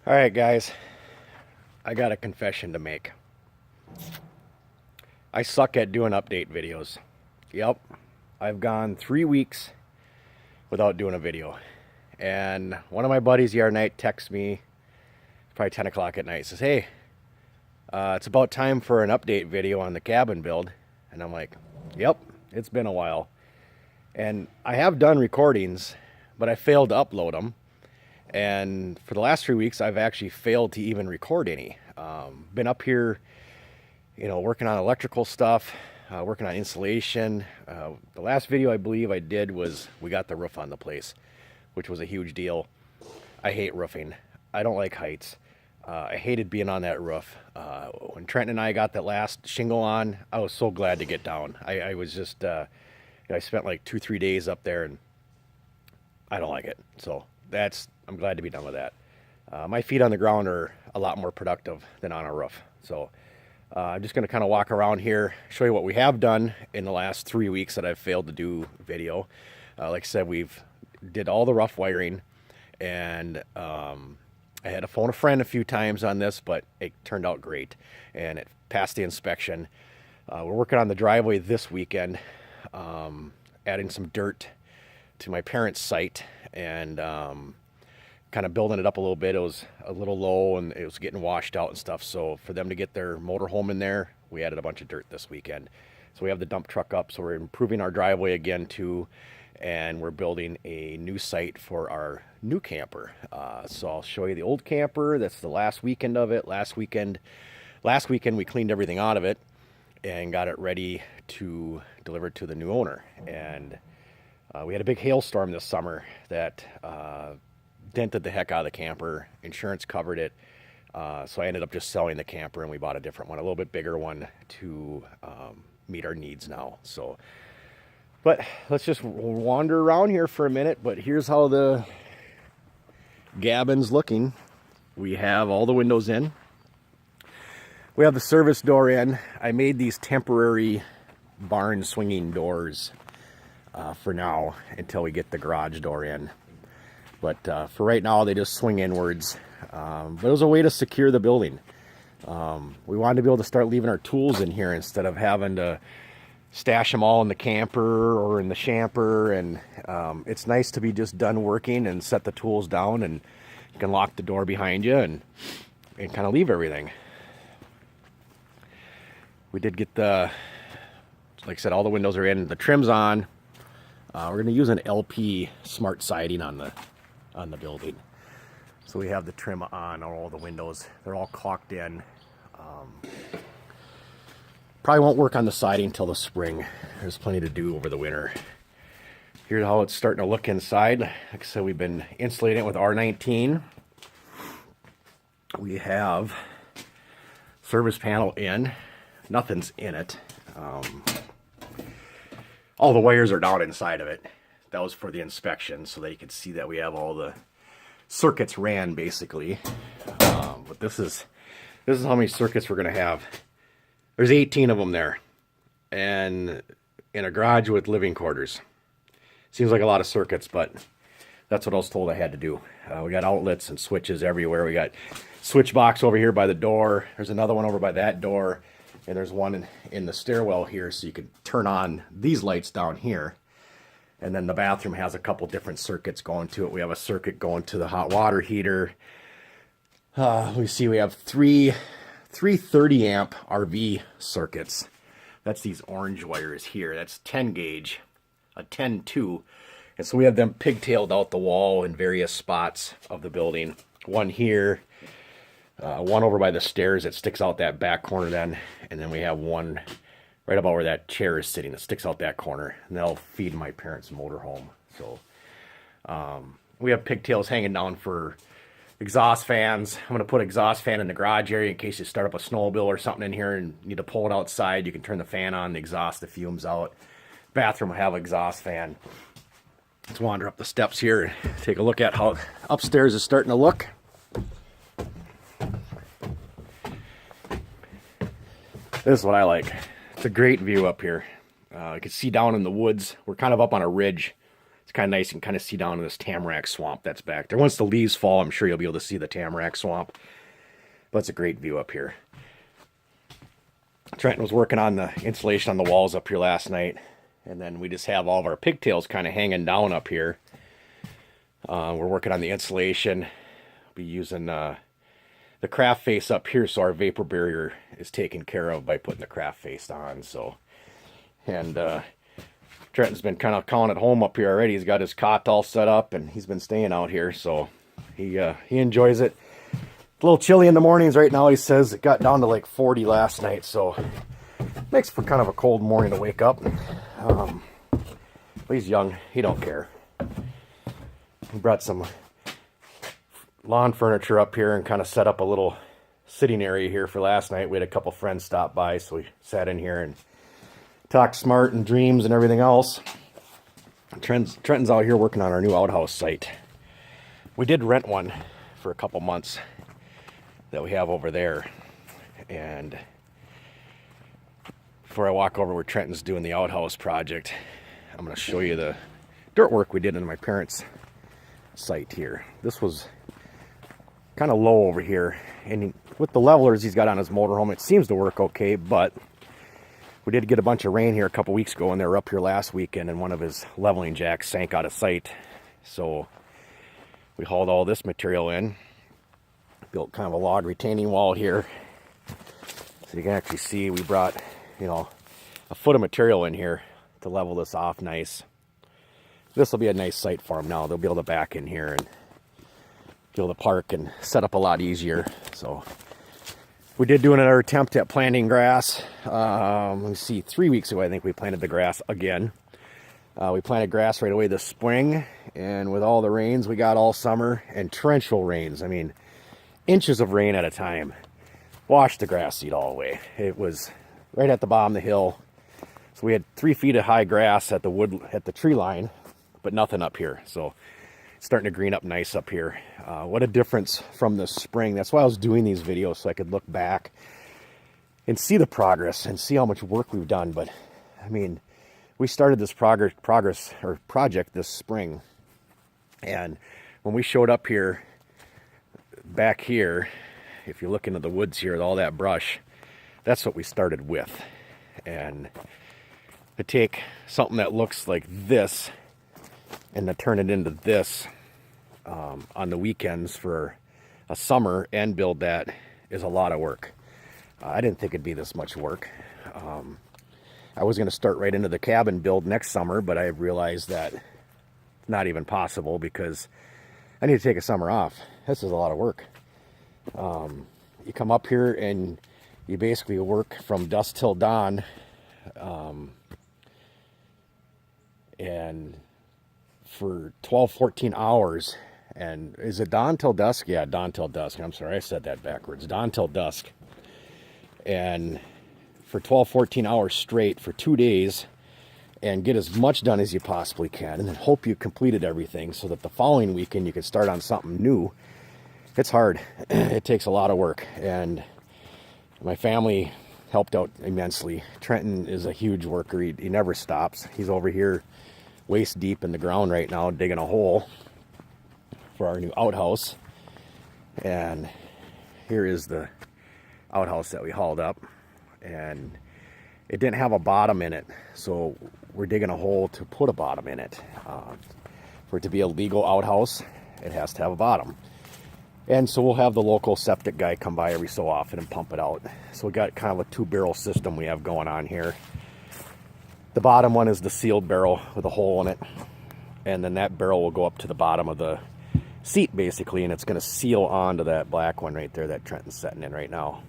All right, guys, I got a confession to make. I suck at doing update videos. Yep, I've gone 3 weeks without doing a video. And one of my buddies the other night texts me, probably 10 o'clock at night, says, hey, it's about time for an update video on the cabin build. And I'm like, yep, it's been a while. And I have done recordings, but I failed to upload them. And for the last 3 weeks, I've actually failed to even record any. Been up here, working on electrical stuff, working on insulation. The last video I believe I did was we got the roof on the place, which was a huge deal. I hate roofing. I don't like heights. I hated being on that roof. When Trent and I got that last shingle on, I was so glad to get down. I was just, I spent like 2-3 days up there, and I don't like it. So I'm glad to be done with that. My feet on the ground are a lot more productive than on a roof. So I'm just going to kind of walk around here, show you what we have done in the last 3 weeks that I've failed to do video. Like I said, we've did all the rough wiring, and I had to phone a friend a few times on this, but it turned out great, and it passed the inspection. We're working on the driveway this weekend, adding some dirt to my parents' site, and kind of building it up a little bit. It was a little low and it was getting washed out and stuff. So for them to get their motorhome in there, we added a bunch of dirt this weekend. So we have the dump truck up. So we're improving our driveway again too. And we're building a new site for our new camper. So I'll show you the old camper. That's the last weekend of it. Last weekend we cleaned everything out of it and got it ready to deliver to the new owner. And we had a big hailstorm this summer that dented the heck out of the camper. Insurance covered it. So I ended up just selling the camper, and we bought a different one, a little bit bigger one to meet our needs now. So, but let's just wander around here for a minute. But here's how the cabin's looking. We have all the windows in. We have the service door in. I made these temporary barn swinging doors for now until we get the garage door in. But for right now, they just swing inwards. But it was a way to secure the building. We wanted to be able to start leaving our tools in here instead of having to stash them all in the camper or in the shamper. And it's nice to be just done working and set the tools down, and you can lock the door behind you and kind of leave everything. We did get like I said, all the windows are in, the trim's on. We're going to use an LP smart siding on the building. So we have the trim on all the windows. They're all caulked in. Probably won't work on the siding till the spring. There's plenty to do over the winter. Here's how it's starting to look inside. Like I said, we've been insulating it with R19. We have service panel in. Nothing's in it. All the wires are down inside of it. That was for the inspection, so that you could see that we have all the circuits ran, basically. But this is how many circuits we're going to have. There's 18 of them there, and in a garage with living quarters. Seems like a lot of circuits, but that's what I was told I had to do. We got outlets and switches everywhere. We got switch box over here by the door. There's another one over by that door. And there's one in the stairwell here, so you can turn on these lights down here. And then the bathroom has a couple different circuits going to it. We have a circuit going to the hot water heater. We see we have three 30 amp RV circuits. That's these orange wires here. That's 10 gauge, a 10-2. And so we have them pigtailed out the wall in various spots of the building. One here. One over by the stairs that sticks out that back corner then. And then we have one right about where that chair is sitting that sticks out that corner. And they'll feed my parents' motorhome. So we have pigtails hanging down for exhaust fans. I'm going to put an exhaust fan in the garage area in case you start up a snowmobile or something in here and need to pull it outside. You can turn the fan on, the exhaust the fumes out. Bathroom will have an exhaust fan. Let's wander up the steps here and take a look at how upstairs is starting to look. This is what I like. It's a great view up here. You can see down in the woods. We're kind of up on a ridge, It's kind of nice. You can kind of see down in this tamarack swamp that's back there. Once the leaves fall, I'm sure you'll be able to see the tamarack swamp. But it's a great view up here. Trenton was working on the insulation on the walls up here last night. And then we just have all of our pigtails kind of hanging down up here. We're working on the insulation. We'll be using the craft face up here, so our vapor barrier is taken care of by putting the craft face on. So, and Trenton's been kind of calling it home up here already. He's got his cot all set up, and he's been staying out here, so he enjoys it. It's a little chilly in the mornings right now. He says it got down to like 40 last night, so makes for kind of a cold morning to wake up. But he's young. He don't care. He brought some lawn furniture up here and kind of set up a little sitting area here for last night. We had a couple friends stop by, so we sat in here and talked smart and dreams and everything else. Trenton's out here working on our new outhouse site. We did rent one for a couple months that we have over there. And before I walk over where Trenton's doing the outhouse project, I'm going to show you the dirt work we did in my parents' site here. This was kind of low over here, and with the levelers he's got on his motorhome, it seems to work okay, but we did get a bunch of rain here a couple weeks ago, and they were up here last weekend, and one of his leveling jacks sank out of sight. So we hauled all this material in, built kind of a log retaining wall here, so you can actually see we brought, you know, a foot of material in here to level this off nice. This will be a nice site for them now. They'll be able to back in here and be able to park and set up a lot easier. So we did do another attempt at planting grass. Let me see, 3 weeks ago I think we planted the grass again. We planted grass right away this spring, and with all the rains we got all summer, and torrential rains, I mean inches of rain at a time, washed the grass seed all away. It was right at the bottom of the hill. So we had 3 feet of high grass at the tree line, but nothing up here. So it's starting to green up nice up here. What a difference from the spring. That's why I was doing these videos, so I could look back and see the progress and see how much work we've done. But I mean, we started this project this spring, and when we showed up here, back here, if you look into the woods here with all that brush, that's what we started with. And to take something that looks like this and to turn it into this on the weekends for a summer and build that is a lot of work. I didn't think it'd be this much work. I was going to start right into the cabin build next summer, but I realized that it's not even possible because I need to take a summer off. This is a lot of work. You come up here and you basically work from dusk till dawn, and for 12, 14 hours. And is it dawn till dusk? Yeah, dawn till dusk. I'm sorry, I said that backwards. Dawn till dusk. And for 12, 14 hours straight for 2 days, and get as much done as you possibly can, and then hope you completed everything so that the following weekend you can start on something new. It's hard. It takes a lot of work, and my family helped out immensely. Trenton is a huge worker. He never stops. He's over here waist deep in the ground right now digging a hole for our new outhouse. And here is the outhouse that we hauled up, and it didn't have a bottom in it, so we're digging a hole to put a bottom in it. For it to be a legal outhouse, it has to have a bottom. And so we'll have the local septic guy come by every so often and pump it out. So we got kind of a 2-barrel system we have going on here. The bottom one is the sealed barrel with a hole in it, and then that barrel will go up to the bottom of the seat basically, and it's going to seal onto that black one right there that Trenton's setting in right now.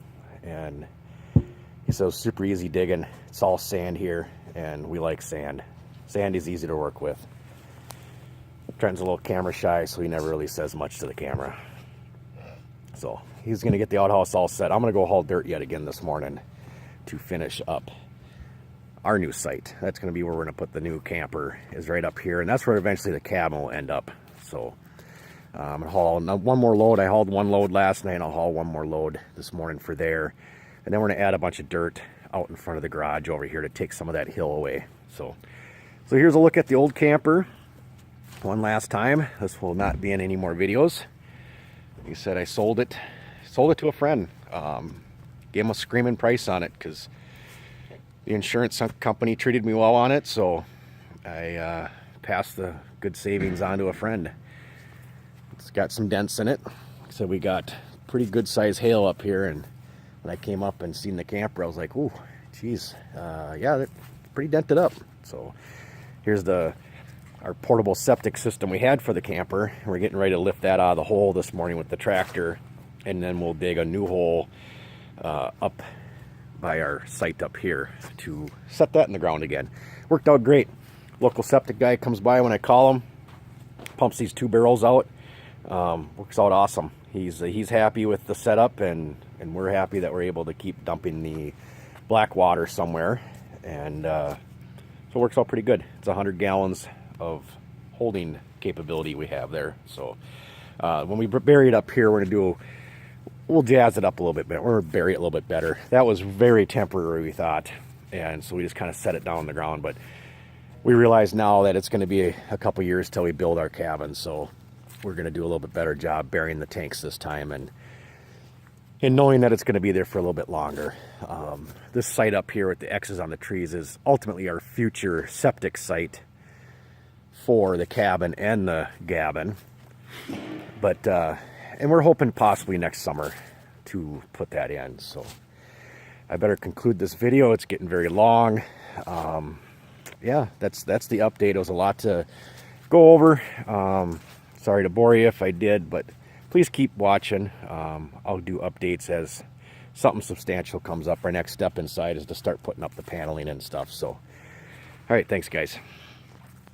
And so super easy digging. It's all sand here, and we like sand. Sand is easy to work with. Trenton's a little camera shy, so he never really says much to the camera. So he's going to get the outhouse all set. I'm going to go haul dirt yet again this morning to finish up our new site. That's going to be where we're going to put the new camper, is right up here, and that's where eventually the cabin will end up. So I'm going to haul one more load. I hauled one load last night, and I'll haul one more load this morning for there. And then we're going to add a bunch of dirt out in front of the garage over here to take some of that hill away. So here's a look at the old camper. one last time. This will not be in any more videos. Like I said, I sold it to a friend. Gave him a screaming price on it because the insurance company treated me well on it, so I passed the good savings on to a friend. It's got some dents in it, so we got pretty good size hail up here, and when I came up and seen the camper, I was like, ooh, geez, yeah, they're pretty dented up. So here's our portable septic system we had for the camper. We're getting ready to lift that out of the hole this morning with the tractor, and then we'll dig a new hole up by our site up here to set that in the ground again. Worked out great. Local septic guy comes by when I call him, pumps these 2 barrels out. Works out awesome. He's happy with the setup, and we're happy that we're able to keep dumping the black water somewhere, and so it works out pretty good. It's 100 gallons of holding capability we have there. So when we bury it up here, we'll jazz it up a little bit better. We're gonna bury it a little bit better. That was very temporary, we thought, and so we just kind of set it down on the ground. But we realize now that it's going to be a couple years till we build our cabin, so we're going to do a little bit better job burying the tanks this time, and knowing that it's going to be there for a little bit longer. This site up here with the X's on the trees is ultimately our future septic site for the cabin and the gabbin. But and we're hoping possibly next summer to put that in. So I better conclude this video. It's getting very long. Yeah, that's the update. It was a lot to go over. Sorry to bore you if I did, but please keep watching. I'll do updates as something substantial comes up. Our next step inside is to start putting up the paneling and stuff. So, all right, thanks, guys.